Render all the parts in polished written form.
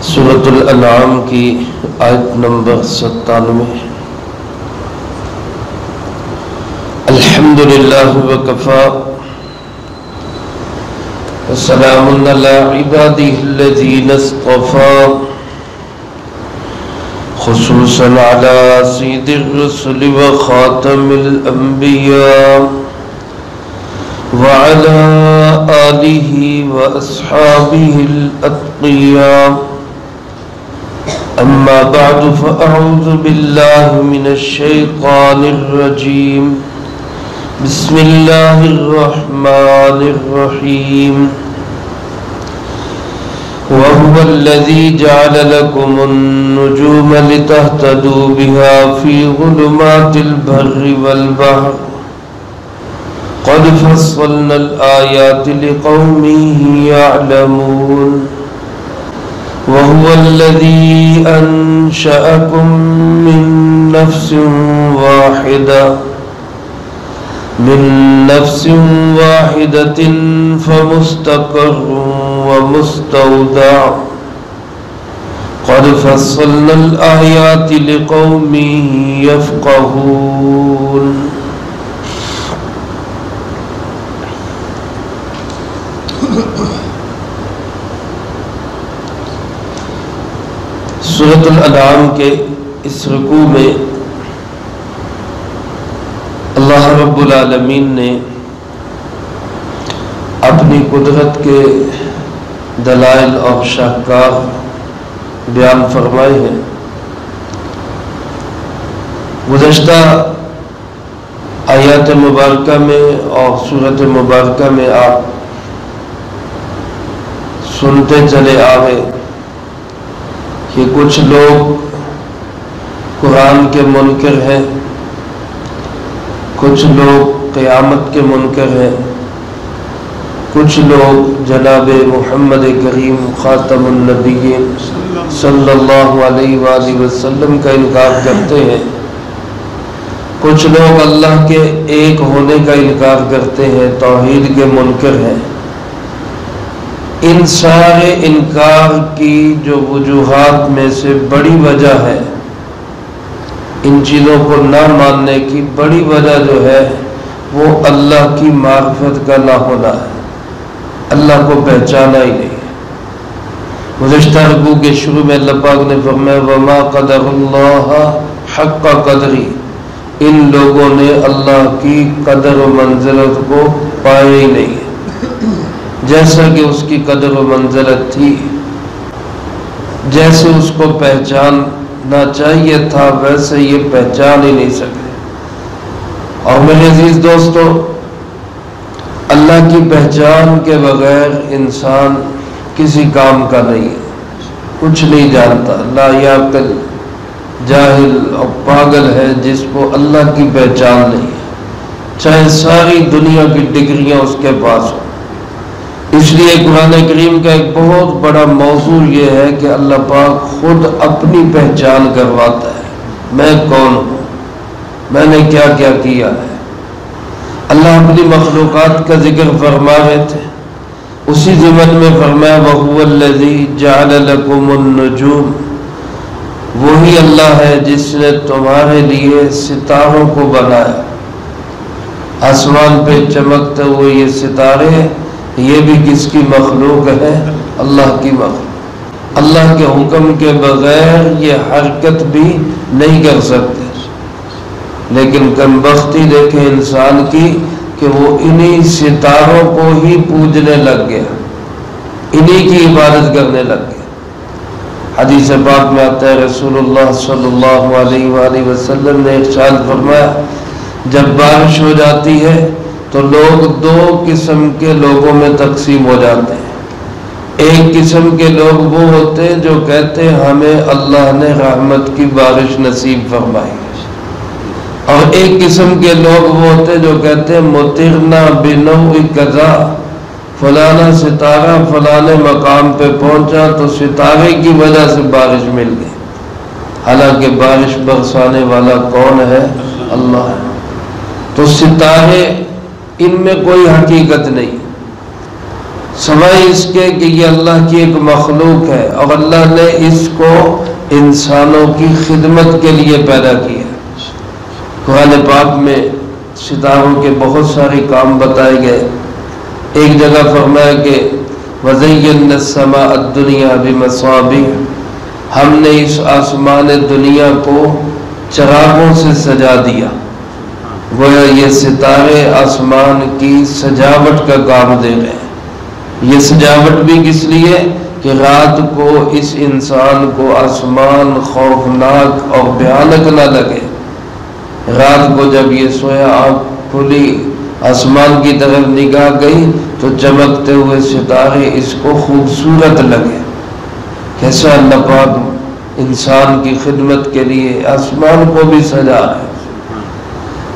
سورۃ الانعام کی آیت نمبر 97۔ الحمدللہ وکفی وسلام علی عبادہ الذین اصطفی خصوصا علی سید الرسل وخاتم الانبیاء وعلى آلہ واصحابہ الاتقیاء اما بعد فاعوذ باللہ من الشیطان الرجیم بسم اللہ الرحمن الرحیم وهو الذي جعل لكم النجوم لتهتدوا بها في ظلمات البر والبحر قد فصلنا الآيات لقوم يعلمون وهو الذي أنشأكم من نفس واحدة فمستقر ومستودع قد فصلنا الآيات لقوم يفقهون سورۃ الانعام کے اس رکوع میں اللہ رب العالمین نے اپنی قدرت کے دلائل اور شاہکار بیان فرمائے ہیں۔ گزشتہ آیات مبارکہ میں اور سورۃ مبارکہ میں آپ سنتے چلے آئے کہ کچھ لوگ قرآن کے منکر ہیں، کچھ لوگ قیامت کے منکر ہیں، کچھ لوگ جناب محمد کریم خاتم النبیین صلی اللہ علیہ وآلہ وسلم کا انکار کرتے ہیں، کچھ لوگ اللہ کے ایک ہونے کا انکار کرتے ہیں، توحید کے منکر ہیں۔ ان سارے انکار کی جو وجوہات میں سے بڑی وجہ ہے، ان چیزوں کو نہ ماننے کی بڑی وجہ جو ہے وہ اللہ کی معرفت کا نہ ہونا ہے، اللہ کو پہچانا ہی نہیں۔ گزشتہ رکوع کے شروع میں اللہ پاک نے فرمایا وما قدر اللہ حق قدری، ان لوگوں نے اللہ کی قدر و منزلت کو پایا ہی نہیں ہے جیسا کہ اس کی قدر و منزلت تھی، جیسے اس کو پہچاننا چاہیے تھا ویسے یہ پہچان ہی نہیں سکے۔ اور میرے عزیز دوستو، اللہ کی پہچان کے بغیر انسان کسی کام کا نہیں ہے، کچھ نہیں جانتا، لا یعقل، جاہل اور پاگل ہے جس کو اللہ کی پہچان نہیں ہے، چاہے ساری دنیا کی ڈگریاں اس کے پاس ہوں۔ اس لیے قرآن کریم کا ایک بہت بڑا موضوع یہ ہے کہ اللہ پاک خود اپنی پہچان کرواتا ہے، میں کون ہوں، میں نے کیا کیا کیا ہے۔ اللہ اپنی مخلوقات کا ذکر فرما رہے تھے، اسی ضمن میں فرمایا وَهُوَ الَّذِي جَعَلَ لَكُمُ النُّجُومَ، وہی اللہ ہے جس نے تمہارے لیے ستاروں کو بنایا۔ آسمان پہ چمکتے ہوئے یہ ستارے، یہ بھی کس کی مخلوق ہے؟ اللہ کی مخلوق۔ اللہ کے حکم کے بغیر یہ حرکت بھی نہیں کر سکتے، لیکن کم بختی دیکھیں انسان کی کہ وہ انہی ستاروں کو ہی پوجنے لگ گیا، انہی کی عبادت کرنے لگ گیا۔ حدیث پاک میں آتا ہے رسول اللہ صلی اللہ علیہ وآلہ وسلم نے ارشاد فرمایا جب بارش ہو جاتی ہے تو لوگ دو قسم کے لوگوں میں تقسیم ہو جاتے ہیں۔ ایک قسم کے لوگ وہ ہوتے ہیں جو کہتے ہیں ہمیں اللہ نے رحمت کی بارش نصیب فرمائی، اور ایک قسم کے لوگ وہ ہوتے ہیں جو کہتے ہیں مطرنا بنوع کذا، فلانا ستارہ فلانے مقام پہ پہنچا تو ستارے کی وجہ سے بارش مل گئی، حالانکہ بارش برسانے والا کون ہے؟ اللہ ہے۔ تو ستارے ان میں کوئی حقیقت نہیں، سوائے اس کے کہ یہ اللہ کی ایک مخلوق ہے اور اللہ نے اس کو انسانوں کی خدمت کے لیے پیدا کیا. قرآن پاک میں ستاروں کے بہت سارے کام بتائے گئے. ایک جگہ فرمایا کہ وَزَيَّنَّا السَّمَاءَ الدُّنْيَا بِمَصَابِيحَ، ہم نے اس آسمان دنیا کو چراغوں سے سجا دیا. گویا یہ ستارے آسمان کی سجاوٹ کا کام دے رہے ہیں. یہ سجاوٹ بھی کس لیے کہ رات کو اس انسان کو آسمان خوفناک اور بھیانک نہ لگے. رات کو جب یہ سویا آنکھ کھلی آسمان کی طرف نگاہ گئی تو چمکتے ہوئے ستارے اس کو خوبصورت لگے. کیسا اللہ پاک انسان کی خدمت کے لیے آسمان کو بھی سجا ہے.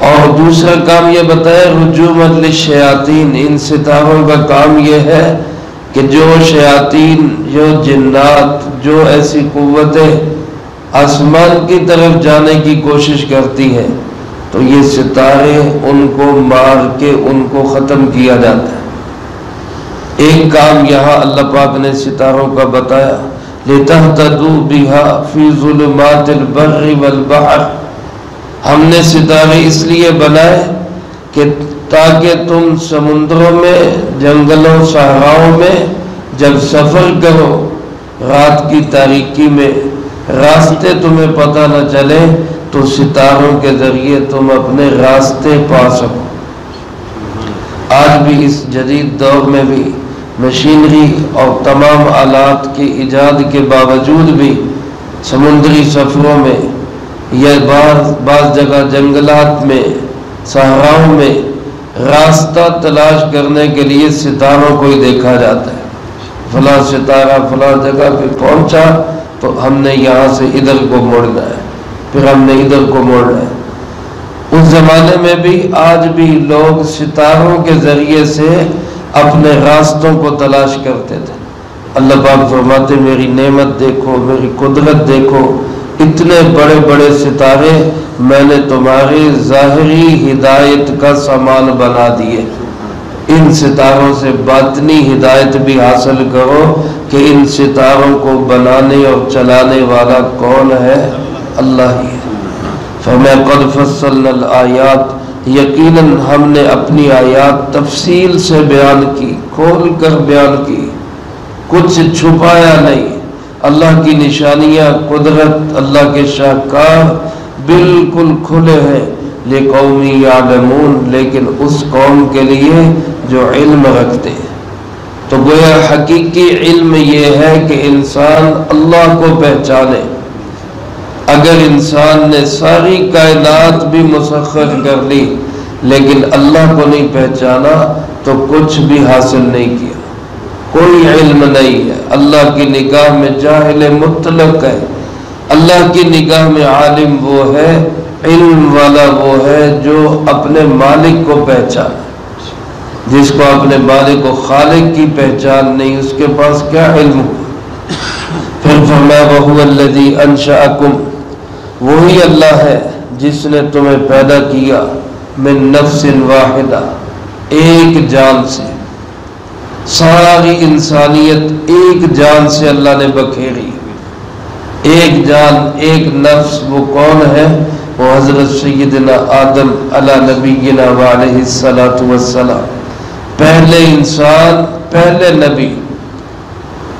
اور دوسرا کام یہ بتایا رجومت للشیاطین، ان ستاروں کا کام یہ ہے کہ جو شیاطین، جو جنات، جو ایسی قوتیں آسمان کی طرف جانے کی کوشش کرتی ہیں تو یہ ستارے ان کو مار کے ان کو ختم کیا جاتا ہے. ایک کام یہاں اللہ پاک نے ستاروں کا بتایا لِتَهْتَدُوا بِهَا فِي ظُلُمَاتِ الْبَرِّ وَالْبَحْرِ، ہم نے ستارے اس لیے بنائے کہ تاکہ تم سمندروں میں، جنگلوں، صحراؤں میں جب سفر کرو رات کی تاریکی میں راستے تمہیں پتہ نہ چلے تو ستاروں کے ذریعے تم اپنے راستے پا سکو. آج بھی اس جدید دور میں بھی مشینری اور تمام آلات کی ایجاد کے باوجود بھی سمندری سفروں میں یا بعض جگہ جنگلات میں، صحراؤں میں راستہ تلاش کرنے کے لیے ستاروں کو ہی دیکھا جاتا ہے. فلاں ستارہ فلاں جگہ پہ پہنچا تو ہم نے یہاں سے ادھر کو موڑنا ہے، پھر ہم نے ادھر کو موڑنا ہے. اس زمانے میں بھی آج بھی لوگ ستاروں کے ذریعے سے اپنے راستوں کو تلاش کرتے تھے. اللہ پاک فرماتے میری نعمت دیکھو، میری قدرت دیکھو، اتنے بڑے بڑے ستارے میں نے تمہاری ظاہری ہدایت کا سامان بنا دیے. ان ستاروں سے باطنی ہدایت بھی حاصل کرو کہ ان ستاروں کو بنانے اور چلانے والا کون ہے؟ اللہ ہی ہے. فَمَا قَدْ فَصَّلْنَا الْآيَاتِ، یقیناً ہم نے اپنی آیات تفصیل سے بیان کی، کھول کر بیان کی، کچھ چھپایا نہیں. اللہ کی نشانیاں، قدرت، اللہ کے شاہکار بالکل کھلے ہیں. لِقَوْمٍ يَعْلَمُونَ، لیکن اس قوم کے لیے جو علم رکھتے ہیں. تو گویا حقیقی علم یہ ہے کہ انسان اللہ کو پہچانے. اگر انسان نے ساری کائنات بھی مسخر کر لی لیکن اللہ کو نہیں پہچانا تو کچھ بھی حاصل نہیں کیا، کوئی علم نہیں ہے. اللہ کی نگاہ میں جاہل مطلق ہے. اللہ کی نگاہ میں عالم وہ ہے، علم والا وہ ہے جو اپنے مالک کو پہچانے. جس کو اپنے مالک و خالق کی پہچان نہیں اس کے پاس کیا علم ہو. پھر فرمایا وَهُوَ الَّذِي أَنشَأَكُمْ، وہی اللہ ہے جس نے تمہیں پیدا کیا من نفس واحدہ، ایک جان سے. ساری انسانیت ایک جان سے اللہ نے بکھیری. ایک جان، ایک نفس. وہ کون ہے؟ وہ حضرت سیدنا آدم علی نبینا وعلیہ الصلاۃ والسلام، پہلے انسان، پہلے نبی،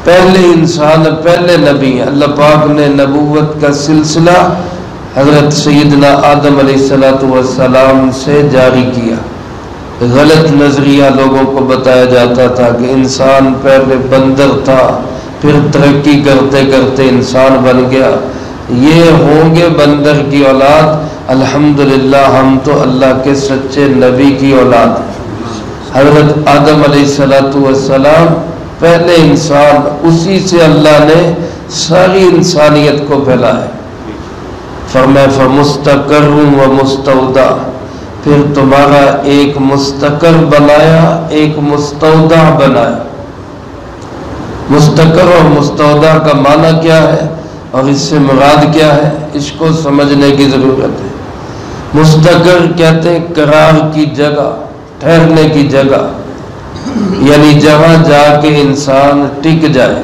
پہلے انسان، پہلے نبی. اللہ پاک نے نبوت کا سلسلہ حضرت سیدنا آدم علیہ الصلاۃ والسلام سے جاری کیا. غلط نظریہ لوگوں کو بتایا جاتا تھا کہ انسان پہلے بندر تھا، پھر ترقی کرتے کرتے انسان بن گیا. یہ ہوں گے بندر کی اولاد، الحمدللہ ہم تو اللہ کے سچے نبی کی اولاد ہیں. حضرت آدم علیہ الصلاۃ والسلام پہلے انسان، اسی سے اللہ نے ساری انسانیت کو پھیلایا. فرمایا فمستقر و مستودع، پھر تمہارا ایک مستقر بنایا، ایک مستودع بنایا. مستقر اور مستودع کا معنی کیا ہے اور اس سے مراد کیا ہے، اس کو سمجھنے کی ضرورت ہے. مستقر کہتے ہیں قرار کی جگہ، ٹھہرنے کی جگہ. یعنی جہاں جا کے انسان ٹک جائے.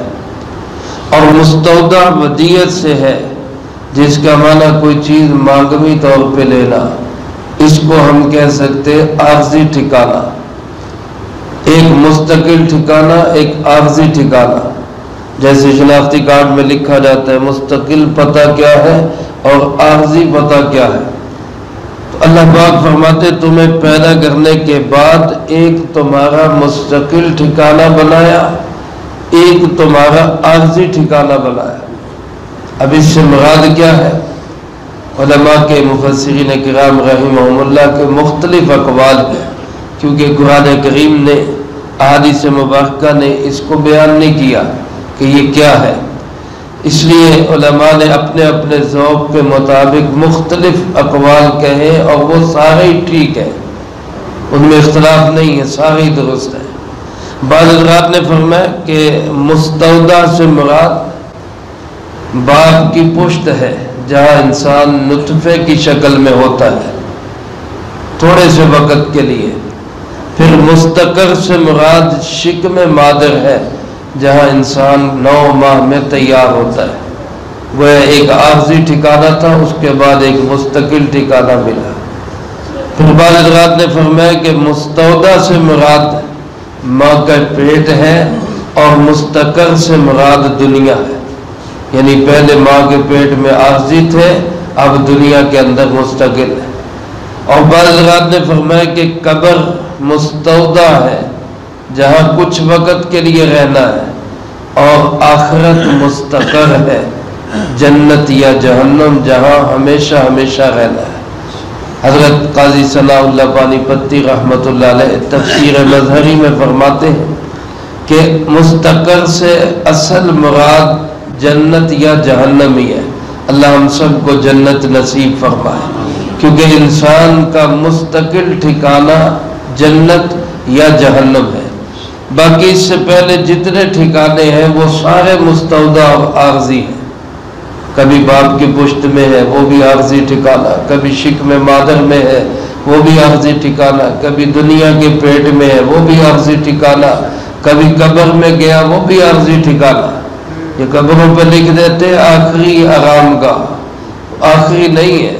اور مستودع ودیعت سے ہے جس کا معنی کوئی چیز مانگوی طور پہ لینا. اس کو ہم کہہ سکتے عارضی ٹھکانہ. ایک مستقل ٹھکانہ، ایک عارضی ٹھکانہ. جیسے شناختی کارڈ میں لکھا جاتا ہے مستقل پتہ کیا ہے اور عارضی پتہ کیا ہے. تو اللہ پاک فرماتے تمہیں پیدا کرنے کے بعد ایک تمہارا مستقل ٹھکانہ بنایا، ایک تمہارا عارضی ٹھکانہ بنایا. اب اس سے مراد کیا ہے؟ علماء کے مفسرین کرام رحمہم اللہ کے مختلف اقوال ہیں، کیونکہ قرآن کریم نے احادیث مبارکہ نے اس کو بیان نہیں کیا کہ یہ کیا ہے. اس لیے علماء نے اپنے اپنے ذوق کے مطابق مختلف اقوال کہے اور وہ سارے ہی ٹھیک ہیں، ان میں اختلاف نہیں ہے، سارے ہی درست ہیں. بعض حضرات نے فرمایا کہ مستودع سے مراد باپ کی پشت ہے جہاں انسان نطفے کی شکل میں ہوتا ہے تھوڑے سے وقت کے لیے. پھر مستقر سے مراد شکم مادر ہے جہاں انسان 9 ماہ میں تیار ہوتا ہے. وہ ایک عارضی ٹھکانہ تھا، اس کے بعد ایک مستقل ٹھکانہ ملا. پھر بعض حضرات نے فرمایا کہ مستودع سے مراد ماں کا پیٹ ہے اور مستقر سے مراد دنیا ہے. یعنی پہلے ماں کے پیٹ میں عارضی تھے، اب دنیا کے اندر مستقل ہے. اور بعض حضرات نے فرمایا کہ قبر مستودع ہے جہاں کچھ وقت کے لیے رہنا ہے، اور آخرت مستقر ہے جنت یا جہنم جہاں ہمیشہ ہمیشہ رہنا ہے. حضرت قاضی ثناء اللہ پانی پتی رحمۃ اللہ علیہ تفسیر مظہری میں فرماتے ہیں کہ مستقر سے اصل مراد جنت یا جہنم ہی ہے. اللہ ہم سب کو جنت نصیب فرمائے، کیونکہ انسان کا مستقل ٹھکانہ جنت یا جہنم ہے. باقی اس سے پہلے جتنے ٹھکانے ہیں وہ سارے مستودع اور عارضی ہیں. کبھی باپ کی پشت میں ہے وہ بھی عارضی ٹھکانہ، کبھی شکم مادر میں ہے وہ بھی عارضی ٹھکانہ، کبھی دنیا کے پیٹ میں ہے وہ بھی عارضی ٹھکانہ، کبھی قبر میں گیا وہ بھی عارضی ٹھکانہ. یہ قبروں پہ لکھ دیتے آخری آرام گاہ، آخری نہیں ہے،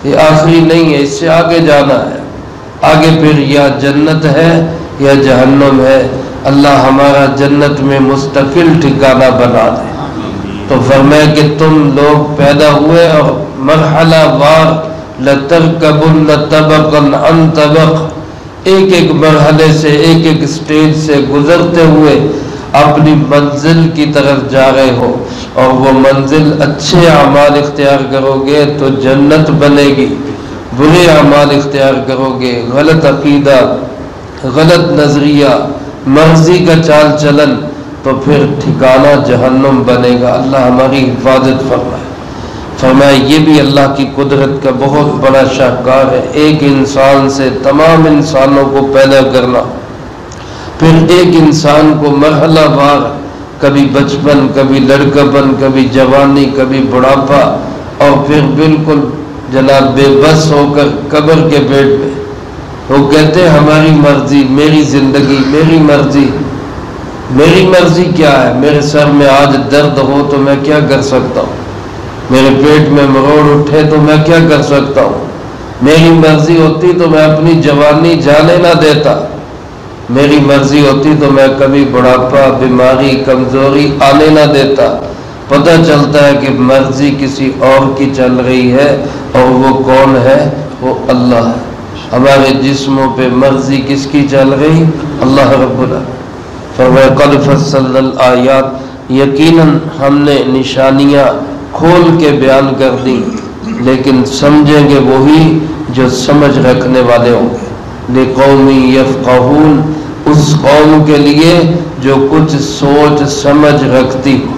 یہ آخری نہیں ہے، اس سے آگے جانا ہے. آگے پھر یا جنت ہے یا جہنم ہے. اللہ ہمارا جنت میں مستقل ٹھکانہ بنا دے. تو فرمایا کہ تم لوگ پیدا ہوئے اور مرحلہ وار لترکبن طبقا عن طبق، ایک ایک مرحلے سے ایک ایک سٹیج سے گزرتے ہوئے اپنی منزل کی طرف جا رہے ہو. اور وہ منزل اچھے اعمال اختیار کرو گے تو جنت بنے گی، برے اعمال اختیار کرو گے، غلط عقیدہ، غلط نظریہ، مرضی کا چال چلن، تو پھر ٹھکانہ جہنم بنے گا. اللہ ہماری حفاظت فرمائے. فرمایا یہ بھی اللہ کی قدرت کا بہت بڑا شاہکار ہے، ایک انسان سے تمام انسانوں کو پیدا کرنا، پھر ایک انسان کو مرحلہ وار کبھی بچپن، کبھی لڑکپن، کبھی جوانی، کبھی بڑھاپا، اور پھر بالکل جناب بے بس ہو کر قبر کے پیٹ میں. وہ کہتے ہیں ہماری مرضی، میری زندگی، میری مرضی. میری مرضی کیا ہے؟ میرے سر میں آج درد ہو تو میں کیا کر سکتا ہوں؟ میرے پیٹ میں مروڑ اٹھے تو میں کیا کر سکتا ہوں؟ میری مرضی ہوتی تو میں اپنی جوانی جانے نہ دیتا. میری مرضی ہوتی تو میں کبھی بڑھاپا، بیماری، کمزوری آنے نہ دیتا. پتہ چلتا ہے کہ مرضی کسی اور کی چل رہی ہے، اور وہ کون ہے؟ وہ اللہ ہے. ہمارے جسموں پہ مرضی کس کی چل رہی؟ اللہ رب العالمین. فرمایا قد فصلنا الآیات، یقیناً ہم نے نشانیاں کھول کے بیان کر دی، لیکن سمجھیں گے وہی جو سمجھ رکھنے والے ہوں گے. لقوم یفقہون، اس قوم کے لیے جو کچھ سوچ سمجھ رکھتی ہو.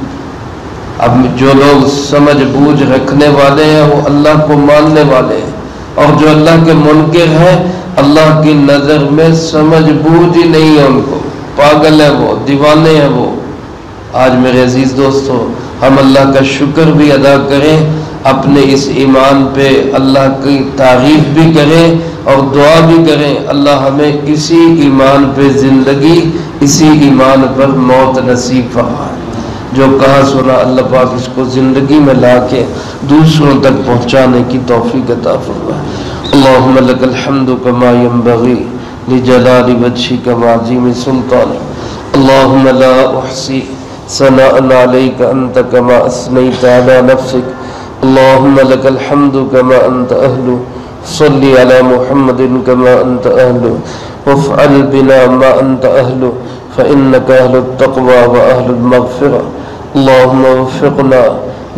اب جو لوگ سمجھ بوجھ رکھنے والے ہیں وہ اللہ کو ماننے والے ہیں، اور جو اللہ کے منکر ہیں اللہ کی نظر میں سمجھ بوجھ ہی نہیں ہے ان کو، پاگل ہے وہ، دیوانے ہیں وہ. آج میرے عزیز دوستو، ہم اللہ کا شکر بھی ادا کریں، اپنے اس ایمان پہ اللہ کی تعریف بھی کریں، اور دعا بھی کریں اللہ ہمیں اسی ایمان پہ زندگی، اسی ایمان پر موت نصیب فرمائے۔ جو کہا سنا اللہ پاک اس کو زندگی میں لا کے دوسروں تک پہنچانے کی توفیق عطا فرمائے۔ اللہم لک الحمد کما ینبغی لجلال وجہک وعظیم سلطانک، اللہم لا احصی ثناء علیک انت کما اثنیت علی نفسک، اللہم لک الحمد کما انت اہل، صلی علی محمد کما انت اہل، وافعل بنا ما انت اہل، فإنك أهل التقوى وأهل المغفرة، اللهم وفقنا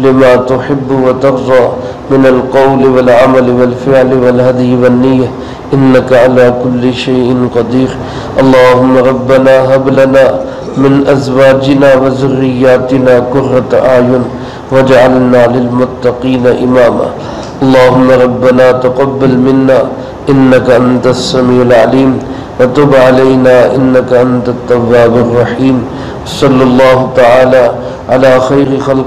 لما تحب وترضى من القول والعمل والفعل والهدي والنية، إنك على كل شيء قدير، اللهم ربنا هب لنا من أزواجنا وذرياتنا قرة أعين واجعلنا للمتقين إماما، اللهم ربنا تقبل منا إنك أنت السميع العليم وتب علينا إنك أنت التواب الرحيم، صلى الله تعالى على خير خلق